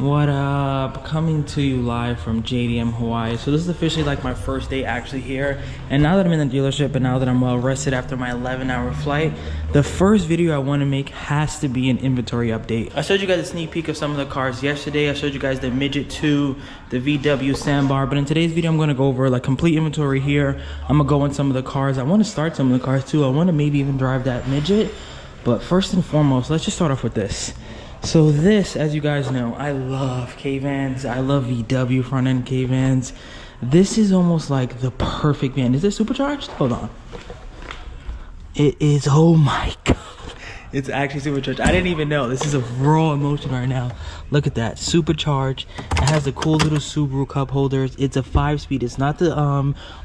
What up? Coming to you live from JDM Hawaii. So this is officially like my first day actually here, and now that I'm in the dealership and now that I'm well rested after my 11-hour flight, the first video I want to make has to be an inventory update. I showed you guys a sneak peek of some of the cars yesterday. I showed you guys the Midget 2, the VW Sandbar, but in today's video I'm going to go over like complete inventory here. I'm gonna go in some of the cars. I want to start some of the cars too. I want to maybe even drive that Midget, but first and foremost, let's just start off with this. So this, as you guys know, I love K-Vans. I love VW front end K-Vans. This is almost like the perfect van. Is this supercharged? Hold on. It is, oh my God. It's actually supercharged. I didn't even know. This is a raw emotion right now. Look at that, supercharged. It has the cool little Subaru cup holders. It's a 5-speed. It's not the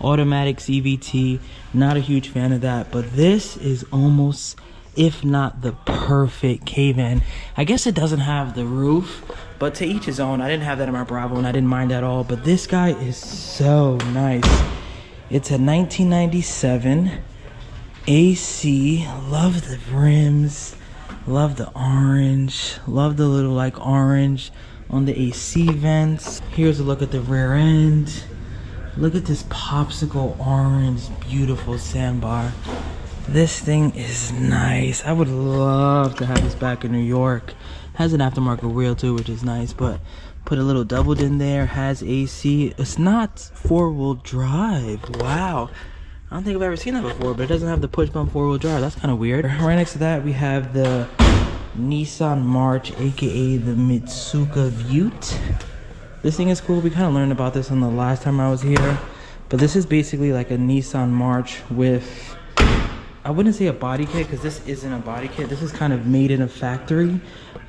automatic CVT. Not a huge fan of that, but this is almost, if not the perfect K-Van. I guess it doesn't have the roof, but to each his own. I didn't have that in my Bravo and I didn't mind at all, but this guy is so nice. It's a 1997 AC. Love the rims, love the orange, love the little like orange on the AC vents. Here's a look at the rear end. Look at this popsicle orange, beautiful sandbar. This thing is nice. I would love to have this back in New York. Has an aftermarket wheel too, which is nice, but put a little doubled in there, has AC. It's not 4-wheel drive. Wow. I don't think I've ever seen that before, but it doesn't have the push bump 4-wheel drive. That's kind of weird. Right next to that, we have the Nissan March, aka the Mitsuka Vute. This thing is cool. We kind of learned about this on the last time I was here, but this is basically like a Nissan March with, I wouldn't say a body kit because this isn't a body kit. This is kind of made in a factory,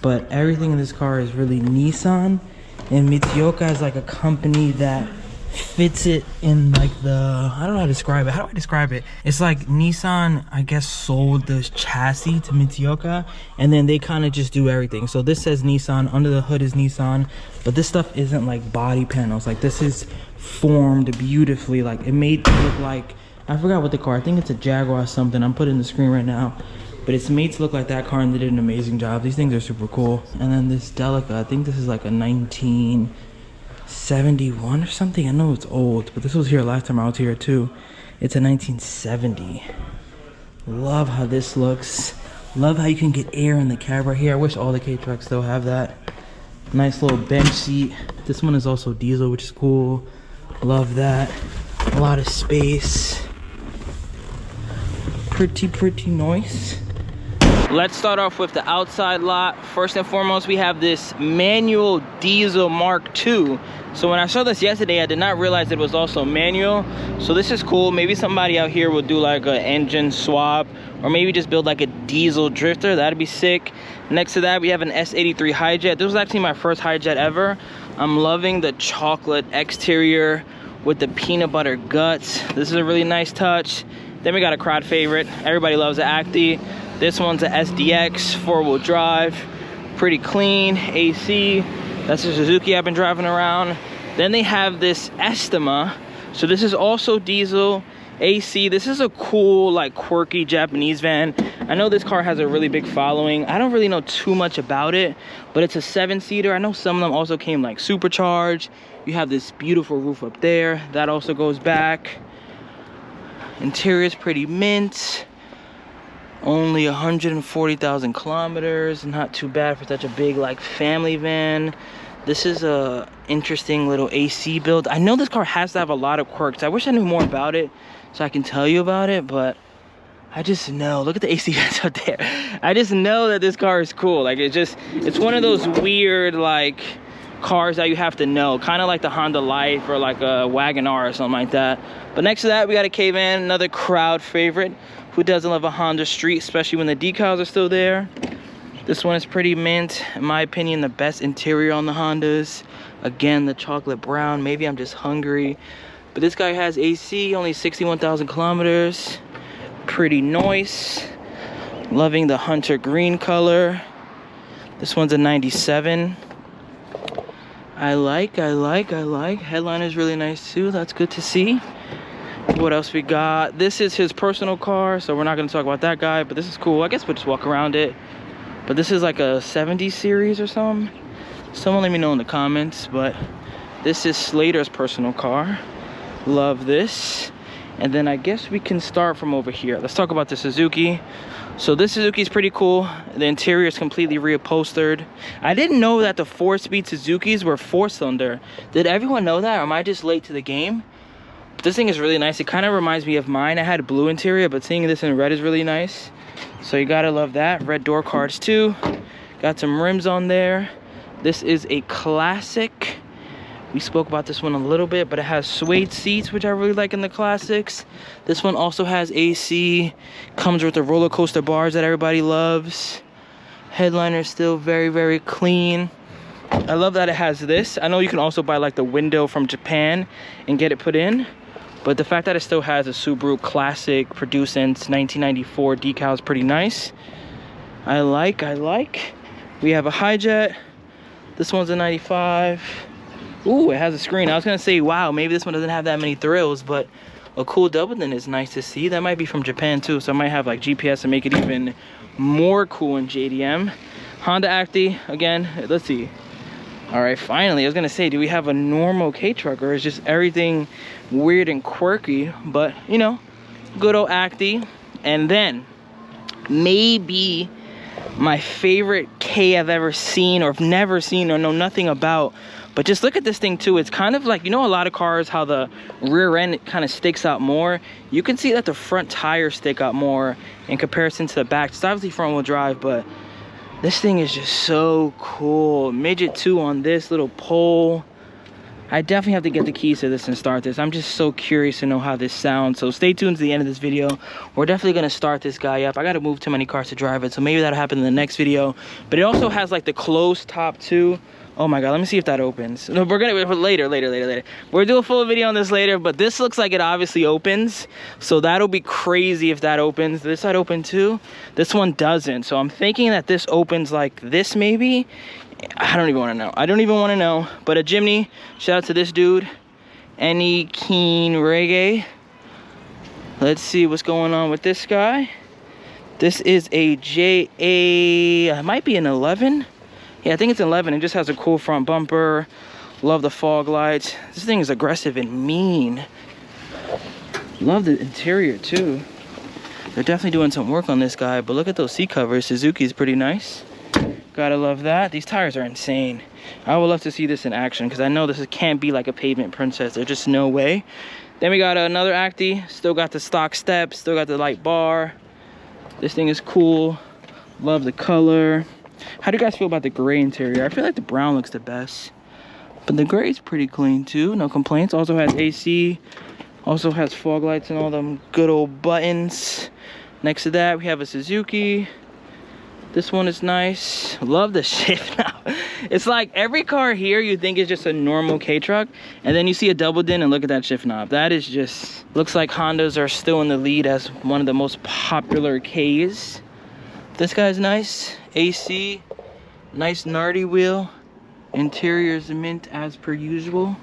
but everything in this car is really Nissan, and Mitsuka is like a company that fits it in like the, I don't know how to describe it. How do I describe it? It's like Nissan, I guess, sold the chassis to Mitsuka, and then they kind of just do everything. So this says Nissan, under the hood is Nissan, but this stuff isn't like body panels. Like this is formed beautifully. Like it made it look like, I forgot what the car, I think it's a Jaguar or something. I'm putting the screen right now, but it's made to look like that car, and they did an amazing job. These things are super cool. And then this Delica, I think this is like a 1971 or something. I know it's old, but this was here last time I was here too. It's a 1970. Love how this looks. Love how you can get air in the cab right here. I wish all the K-Trucks still have that. Nice little bench seat. This one is also diesel, which is cool. Love that. A lot of space. Pretty nice. Let's start off with the outside lot. First and foremost, we have this manual diesel Mark II. So when I saw this yesterday, I did not realize it was also manual. So this is cool. Maybe somebody out here will do like an engine swap, or maybe just build like a diesel drifter. That'd be sick. Next to that, we have an S83 Hijet. This was actually my first Hijet ever. I'm loving the chocolate exterior with the peanut butter guts. This is a really nice touch. Then we got a crowd favorite. Everybody loves the Acti. This one's a SDX 4-wheel drive. Pretty clean, AC. That's a Suzuki I've been driving around. Then they have this Estima. So this is also diesel, AC. This is a cool, like quirky Japanese van. I know this car has a really big following. I don't really know too much about it, but it's a 7-seater. I know some of them also came like supercharged. You have this beautiful roof up there. That also goes back. Interior is pretty mint. Only 140,000 kilometers. Not too bad for such a big like family van. This is a interesting little AC build. I know this car has to have a lot of quirks. I wish I knew more about it so I can tell you about it, but I just know. Look at the AC vents out there. I just know that this car is cool. Like it's one of those weird like cars that you have to know, kind of like the Honda Life or like a Wagon R or something like that. But next to that, we got a K-Van, another crowd favorite. Who doesn't love a Honda Street, especially when the decals are still there? This one is pretty mint. In my opinion, the best interior on the Hondas. Again, the chocolate brown. Maybe I'm just hungry. But this guy has AC, only 61,000 kilometers. Pretty nice. Loving the hunter green color. This one's a 97. I like. Headline is really nice too. That's good to see. What else we got? This is his personal car, so we're not going to talk about that guy, but this is cool. I guess we'll just walk around it. But this is like a 70 series or something. Someone let me know in the comments, but this is Slater's personal car. Love this. And then I guess we can start from over here. Let's talk about the Suzuki. So this Suzuki is pretty cool. The interior is completely reupholstered. I didn't know that the 4-speed Suzukis were 4-cylinder. Did everyone know that, or am I just late to the game? But this thing is really nice. It kind of reminds me of mine. I had a blue interior, but seeing this in red is really nice. So you gotta love that. Red door cards too. Got some rims on there. This is a classic. We spoke about this one a little bit, but it has suede seats, which I really like in the classics. This one also has AC. Comes with the roller coaster bars that everybody loves. Headliner is still very, very clean. I love that it has this. I know you can also buy like the window from Japan and get it put in, but the fact that it still has a Subaru Classic produced since 1994 decal is pretty nice. I like. We have a Hijet. This one's a 95. Ooh, it has a screen. I was gonna say, wow, maybe this one doesn't have that many thrills, but a cool Doubleton is nice to see. That might be from Japan too, so I might have like GPS to make it even more cool in JDM. Honda Acti, again, let's see. All right, finally, I was gonna say, do we have a normal K-Truck, or is just everything weird and quirky? But, you know, good old Acti. And then, maybe my favorite K I've ever seen, or never seen, or know nothing about. But just look at this thing too. It's kind of like, you know, a lot of cars, how the rear end kind of sticks out more. You can see that the front tires stick out more in comparison to the back. It's obviously front wheel drive, but this thing is just so cool. Midget 2 on this little pole. I definitely have to get the keys to this and start this. I'm just so curious to know how this sounds. So stay tuned to the end of this video. We're definitely gonna start this guy up. I gotta move too many cars to drive it, so maybe that'll happen in the next video. But it also has like the closed top too. Oh my God, let me see if that opens. No, we're gonna, later. We'll do a full video on this later, but this looks like it obviously opens. So that'll be crazy if that opens. This side open too. This one doesn't. So I'm thinking that this opens like this maybe. I don't even wanna know. I don't even wanna know. But a Jimny, shout out to this dude. Any Keen Reggae. Let's see what's going on with this guy. This is a it might be an 11. Yeah, I think it's 11. It just has a cool front bumper. Love the fog lights. This thing is aggressive and mean. Love the interior too. They're definitely doing some work on this guy, but look at those seat covers. Suzuki is pretty nice. Gotta love that. These tires are insane. I would love to see this in action, because I know this can't be like a pavement princess. There's just no way. Then we got another Acti. Still got the stock steps. Still got the light bar. This thing is cool. Love the color. How do you guys feel about the gray interior? I feel like the brown looks the best, but the gray is pretty clean too. No complaints. Also has AC. Also has fog lights and all them good old buttons. Next to that, we have a Suzuki. This one is nice. Love the shift now. It's like every car here you think is just a normal K-Truck, and then you see a Doubleton and look at that shift knob. That is just, looks like Hondas are still in the lead as one of the most popular Ks. This guy's nice. AC, nice Nardi wheel. Interior is mint as per usual.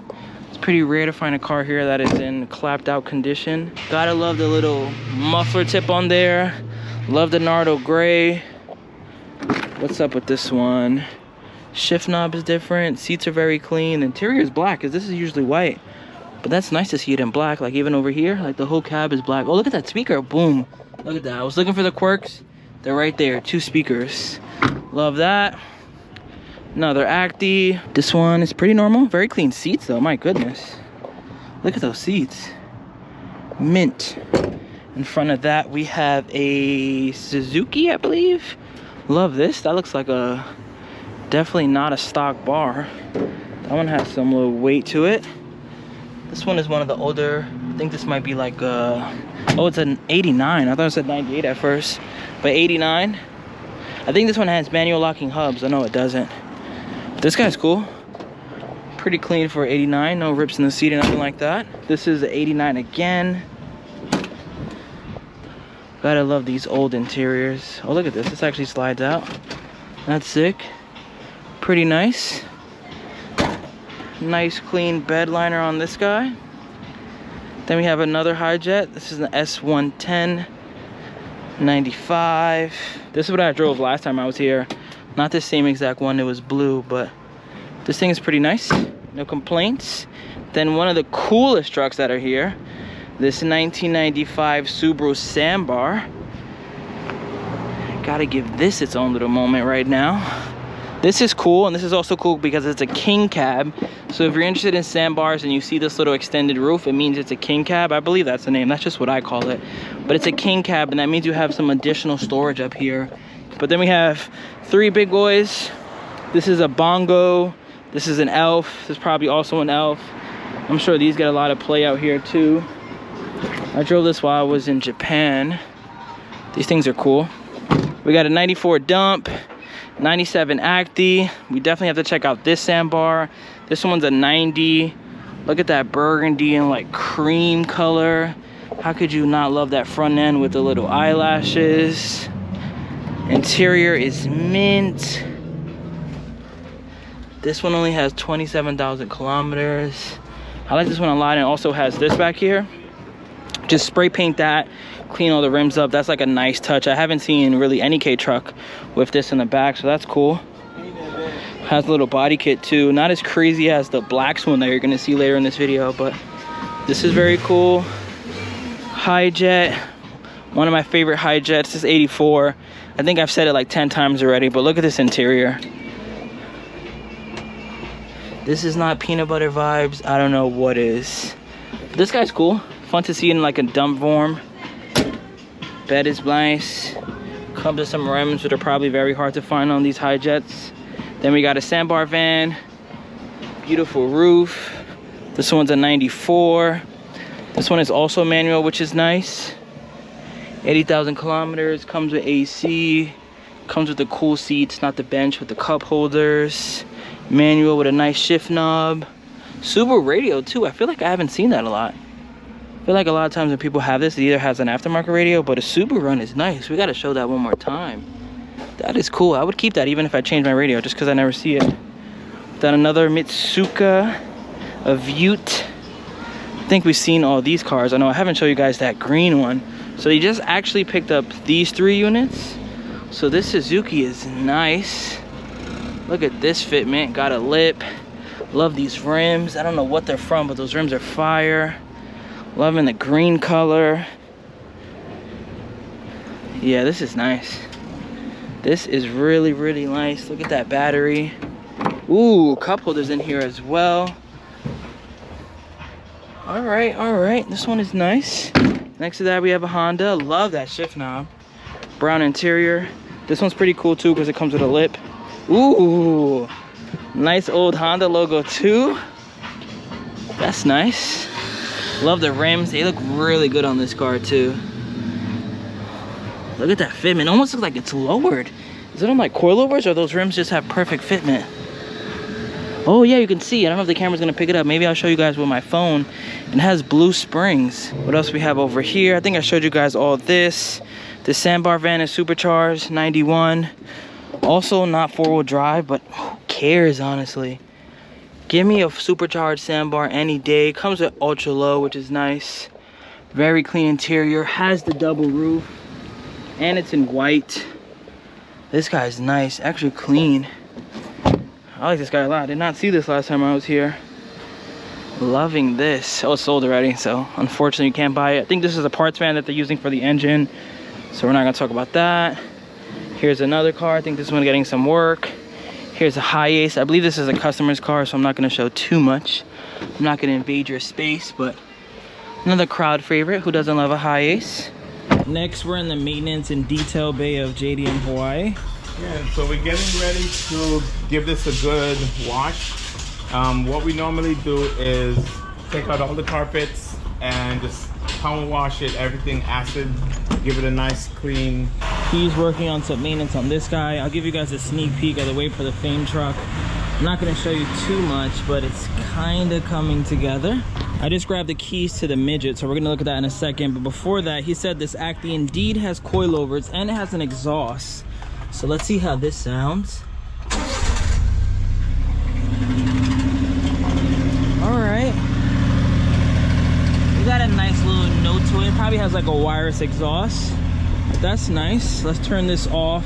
It's pretty rare to find a car here that is in clapped out condition. Gotta love the little muffler tip on there. Love the Nardo gray. What's up with this one? Shift knob is different. Seats are very clean. The interior is black, because this is usually white. But that's nice to see it in black. Like even over here, like the whole cab is black. Oh, look at that speaker. Boom. Look at that. I was looking for the quirks. They're right there, 2 speakers. Love that. Another Acti. This one is pretty normal. Very clean seats though, my goodness. Look at those seats. Mint. In front of that, we have a Suzuki, I believe. Love this. That looks like a, definitely not a stock bar. That one has some little weight to it. This one is one of the older, I think this might be like oh, it's an 89. I thought it said 98 at first. But 89. I think this one has manual locking hubs. I know it doesn't. This guy's cool. Pretty clean for 89. No rips in the seat or nothing like that. This is the 89 again. Gotta love these old interiors. Oh, look at this. This actually slides out. That's sick. Pretty nice. Nice clean bed liner on this guy. Then we have another Hijet. This is an S110. 95. This is what I drove last time I was here. Not the same exact one, it was blue, but This thing is pretty nice, no complaints. Then one of the coolest trucks that are here, this 1995 Subaru Sandbar. Gotta give this its own little moment right now. This is cool, and this is also cool because it's a king cab. So if you're interested in sandbars and you see this little extended roof, it means it's a king cab. I believe that's the name. That's just what I call it. But it's a king cab, and that means you have some additional storage up here. But then we have 3 big boys. This is a Bongo. This is an Elf. This is probably also an Elf. I'm sure these get a lot of play out here too. I drove this while I was in Japan. These things are cool. We got a 94 dump. 97 Acti. We definitely have to check out this sandbar. This one's a 90. Look at that burgundy and like cream color. How could you not love that front end with the little eyelashes? Interior is mint. This one only has 27,000 kilometers. I like this one a lot, and it also has this back here. Just spray paint that, clean all the rims up. That's like a nice touch. I haven't seen really any K truck with this in the back, so that's cool. Has a little body kit too. Not as crazy as the black one that you're gonna see later in this video, but this is very cool. Hi-Jet, one of my favorite Hi-Jets. This is 84. I think I've said it like 10 times already, but look at this interior. This is not peanut butter vibes. I don't know what is. But this guy's cool. Fun to see in like a dump form. Bed is nice. Comes with some rims that are probably very hard to find on these Hi-Jets. Then we got a sandbar van. Beautiful roof. This one's a 94. This one is also manual, which is nice. 80,000 kilometers. Comes with AC. Comes with the cool seats, not the bench with the cup holders. Manual with a nice shift knob. Subaru radio too. I feel like I haven't seen that a lot. I feel like a lot of times when people have this, it either has an aftermarket radio, but a Subaru run is nice. We got to show that one more time. That is cool. I would keep that even if I changed my radio, just because I never see it. Then another Mitsuka, a Vute. I think we've seen all these cars. I know I haven't shown you guys that green one. So they just actually picked up these 3 units. So this Suzuki is nice. Look at this fitment. Got a lip. Love these rims. I don't know what they're from, but those rims are fire. Loving the green color. Yeah, this is nice. This is really, really nice. Look at that battery. Ooh, cup holders in here as well. All right. This one is nice. Next to that, we have a Honda. Love that shift knob. Brown interior. This one's pretty cool too because it comes with a lip. Ooh, nice old Honda logo too. That's nice. Love the rims. They look really good on this car too. Look at that fitment. It almost looks like it's lowered. Is it on like coilovers, or those rims just have perfect fitment? Oh yeah, you can see. I don't know if the camera's gonna pick it up. Maybe I'll show you guys with my phone. It has blue springs. What else we have over here? I think I showed you guys all this. The sandbar van is supercharged, 91. Also not 4-wheel drive, but who cares, honestly? Give me a supercharged sandbar any day. Comes with ultra low, which is nice. Very clean interior. Has the double roof, and it's in white. This guy's nice, actually clean. I like this guy a lot. I did not see this last time I was here. Loving this. Oh, it's sold already, so unfortunately you can't buy it. I think this is a parts van that they're using for the engine, so we're not gonna talk about that. Here's another car. I think this one getting some work. Here's a Hi-Ace. I believe this is a customer's car, so I'm not gonna show too much. I'm not gonna invade your space, but another crowd favorite. Who doesn't love a Hi-Ace? Next, we're in the maintenance and detail bay of JDM Hawaii. Yeah, so we're getting ready to give this a good wash. What we normally do is take out all the carpets and just power wash it, everything acid, give it a nice clean. He's working on some maintenance on this guy. I'll give you guys a sneak peek of the wait for the Fame truck. I'm not gonna show you too much, but it's kinda coming together. I just grabbed the keys to the midget, so we're gonna look at that in a second. But before that, he said this Acti indeed has coilovers and it has an exhaust. So let's see how this sounds. All right. We got a nice little note to it. It probably has like a wireless exhaust. But that's nice. Let's turn this off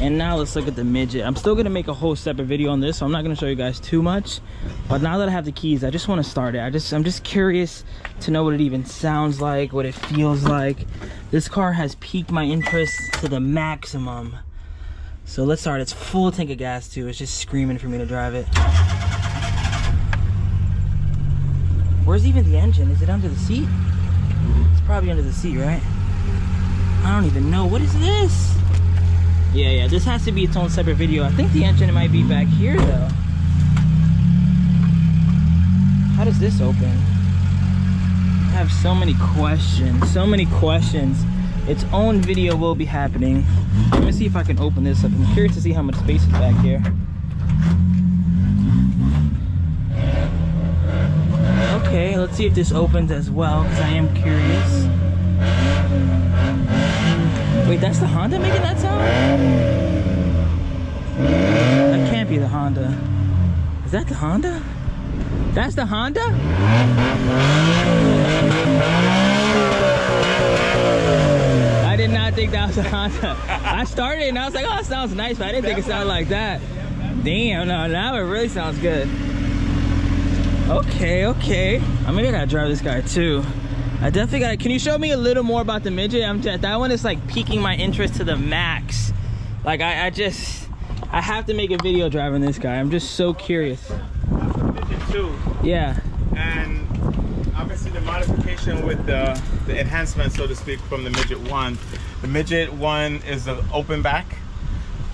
And now let's look at the midget. I'm still gonna make a whole separate video on this, so I'm not gonna show you guys too much. But now that I have the keys, I just want to start it. I'm just curious to know what it even sounds like, what it feels like. This car has piqued my interest to the maximum. So let's start. It's full tank of gas too. It's just screaming for me to drive it. Where's even the engine? Is it under the seat? It's probably under the seat, right? I don't even know. What is this? Yeah, this has to be its own separate video. I think the engine might be back here though. How does this open? I have so many questions. Its own video will be happening. Let me see if I can open this up. I'm curious to see how much space is back here. Okay, let's see if this opens as well, because I am curious. Wait, that's the Honda making that sound? That can't be the Honda. Is that the Honda? That's the Honda? I did not think that was a Honda. I started and I was like, oh, it sounds nice, but I didn't think it sounded like that. Damn, no, now it really sounds good. Okay. Maybe I gotta drive this guy too. I definitely gotta. Can you show me a little more about the midget? That one is like piquing my interest to the max. Like I have to make a video driving this guy. I'm just so curious. Midget 2. Yeah. And obviously the modification with the enhancement, so to speak, from the Midget 1. The Midget 1 is an open back.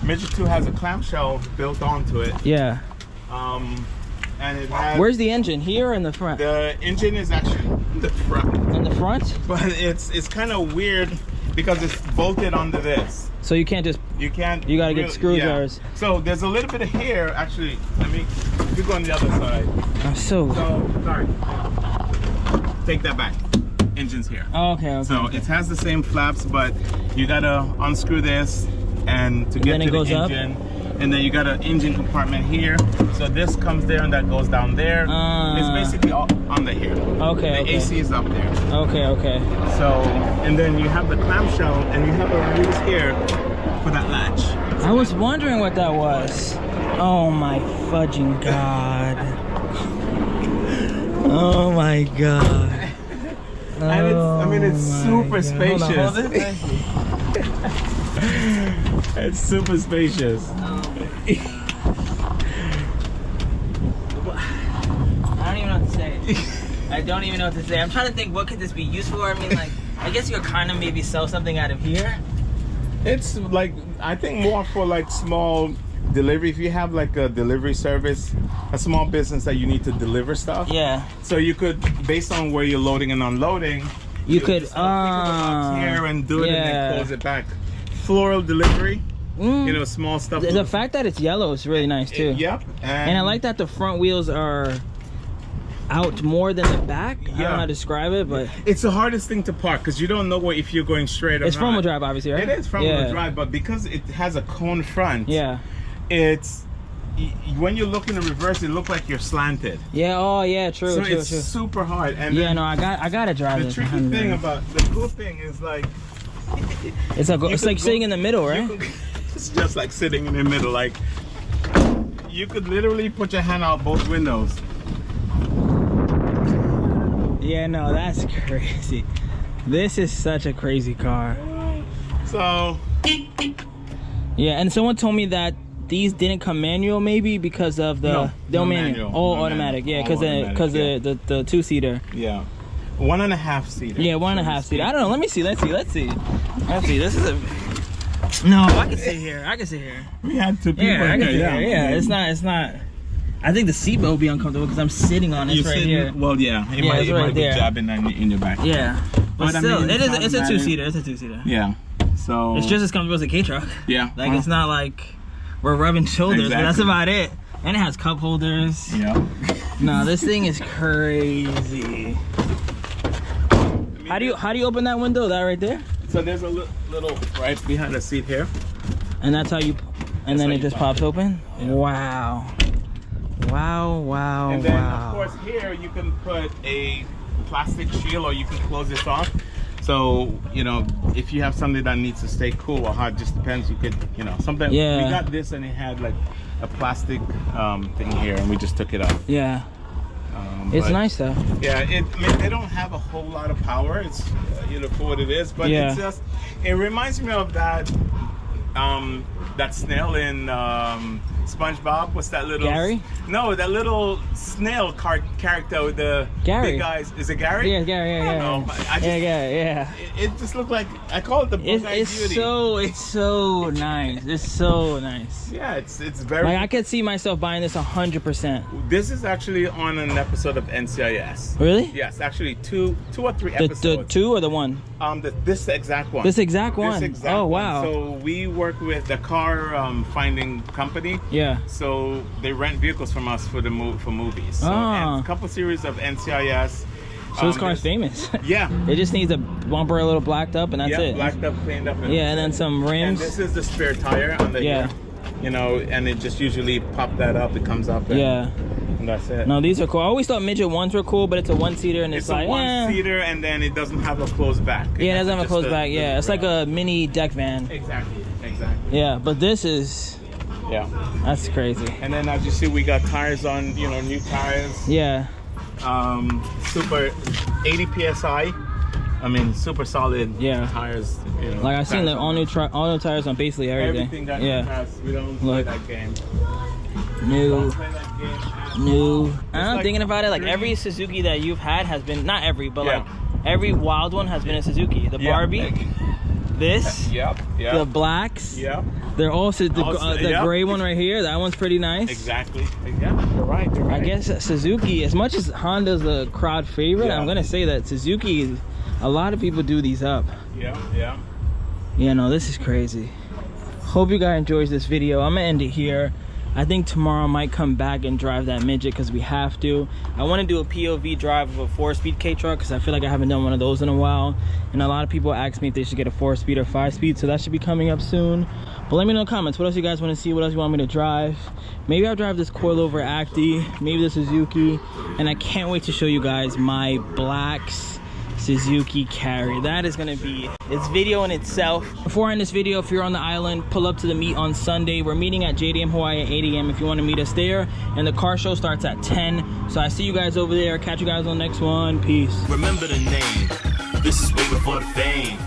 Midget 2 has a clamshell built onto it. Yeah. And it has... Where's the engine? Here or in the front? The engine is actually in the front. In the front? But it's kind of weird because it's bolted onto this. So you can't just... You can't... You gotta get screwdrivers. Yeah. So there's a little bit of hair, actually. You go on the other side. I'm so... Sorry. Take that back. Engine's here. Oh, okay. So it has the same flaps, but you gotta unscrew this and to get to the engine. Up? And then you got an engine compartment here. So this comes there and that goes down there. It's basically all under here. Okay. The AC is up there. Okay. So, and then you have the clamshell and you have a release here for that latch. I was wondering what that was. Oh my fudging God. Oh my God. And it's super spacious. It's super spacious. I don't even know what to say. I don't even know what to say. I'm trying to think, what could this be used for? I mean, like, I guess you could kind of maybe sell something out of here. It's like, I think more for like small delivery. If you have like a delivery service, a small business that you need to deliver stuff. Yeah. So you could, based on where you're loading and unloading, you could pick up a box here and do it and then close it back. Floral delivery. You know, small stuff. The fact that it's yellow is really nice too. Yep. And I like that the front wheels are out more than the back. I don't know how to describe it, but it's the hardest thing to park because you don't know if you're going straight or not. It's front wheel drive, obviously, right? It is front wheel drive, but because it has a cone front, it's when you look in the reverse, it looks like you're slanted. Yeah. Oh, yeah. True. So it's super hard. And yeah, no, I gotta drive this. The tricky thing about the cool thing is like it's like sitting in the middle, right? It's just like sitting in the middle. Like you could literally put your hand out both windows. Yeah, no, that's crazy. This is such a crazy car. So yeah, and someone told me that these didn't come manual, maybe because of the manual. Oh, automatic. Yeah, because the two-seater. Yeah. 1.5 seater. Yeah, 1.5 seater. I don't know. Let me see. Let's see. This is a... No, I can sit here. We had two people. Yeah, I can sit here. Yeah, it's not... I think the seatbelt will be uncomfortable because I'm sitting on it here. Well, yeah. It might be jabbing in your back. Yeah. But still, it's a two-seater. It's a two-seater. Yeah. So... It's just as comfortable as a K-Truck. Yeah. Like, it's not like we're rubbing shoulders, but that's about it. And it has cup holders. Yeah. No, this thing is crazy. How do you open that window? That right there? So there's a little right behind the seat here. And that's how you, and then it just pops open? Yeah. Wow. And then of course here you can put a plastic shield or you can close this off. So, you know, if you have something that needs to stay cool or hot, just depends. You could, you know, sometimes Yeah. we got this and it had like a plastic thing here, and we just took it off. Yeah. It's but, nice though. Yeah, I mean, they don't have a whole lot of power. It's you know, for what it is, but Yeah. it's just, it reminds me of that snail in SpongeBob. What's that little Gary? No, that little snail character with the Gary. big guys. Is it Gary? Yeah, Gary. Yeah, I yeah. don't know. I just, Yeah. It just looked like, I call it the Bug-Eyed Beauty. It's so nice. It's so nice. Yeah, it's very. Like I could see myself buying this 100%. This is actually on an episode of NCIS. Really? Yes, actually two or three The episodes. 2 or the 1? This exact one. This exact one. This exact Oh one. wow. So we work with the car finding company. Yeah. So they rent vehicles from us for movies. So and a couple series of NCIS. So this car's famous. Yeah. It just needs a bumper a little blacked up and that's it. Blacked up, cleaned up. Yeah, and then some rims. And this is the spare tire on the Yeah. you know, and it just usually pop that up. It comes up. And, Yeah. And that's it. No, these are cool. I always thought midget ones were cool, but it's a 1-seater and it's a like one-seater, and then it doesn't have a closed back. Yeah, it doesn't have a Just closed back. Yeah, it's like a mini deck van. Exactly. Yeah, but this is, Yeah. that's crazy. And then as you see, we got tires on, you know, new tires. Yeah. Super 80 psi. I mean, super solid tires. You know, Like I've seen the all new tires on basically everything. Everything got yeah. new tires. We don't play that game. New. Play that game at New. all. I'm like thinking about it. Like every Suzuki that you've had has been, not every, but Yeah. like every wild one has been a Suzuki. The Barbie, this, the blacks. Yep. They're also the gray one right here. That one's pretty nice. Exactly. Yeah, you're right. I guess Suzuki, as much as Honda's a crowd favorite, I'm gonna say that Suzuki, a lot of people do these up. Yeah. Yeah, no, this is crazy. Hope you guys enjoys this video. I'm gonna end it here. I think tomorrow I might come back and drive that midget because we have to. I want to do a POV drive of a 4-speed K-Truck because I feel like I haven't done one of those in a while. And a lot of people ask me if they should get a 4-speed or 5-speed, so that should be coming up soon. But let me know in the comments, what else you guys want to see, what else you want me to drive. Maybe I'll drive this coilover Acti, maybe the Suzuki. And I can't wait to show you guys my blacks Suzuki Carry. That is gonna be its video in itself. Before I end this video, if you're on the island, pull up to the meet on Sunday. We're meeting at JDM Hawaii at 8 a.m. if you want to meet us there. And the car show starts at 10. So I see you guys over there. Catch you guys on the next one. Peace. Remember the name. This is way before the fame.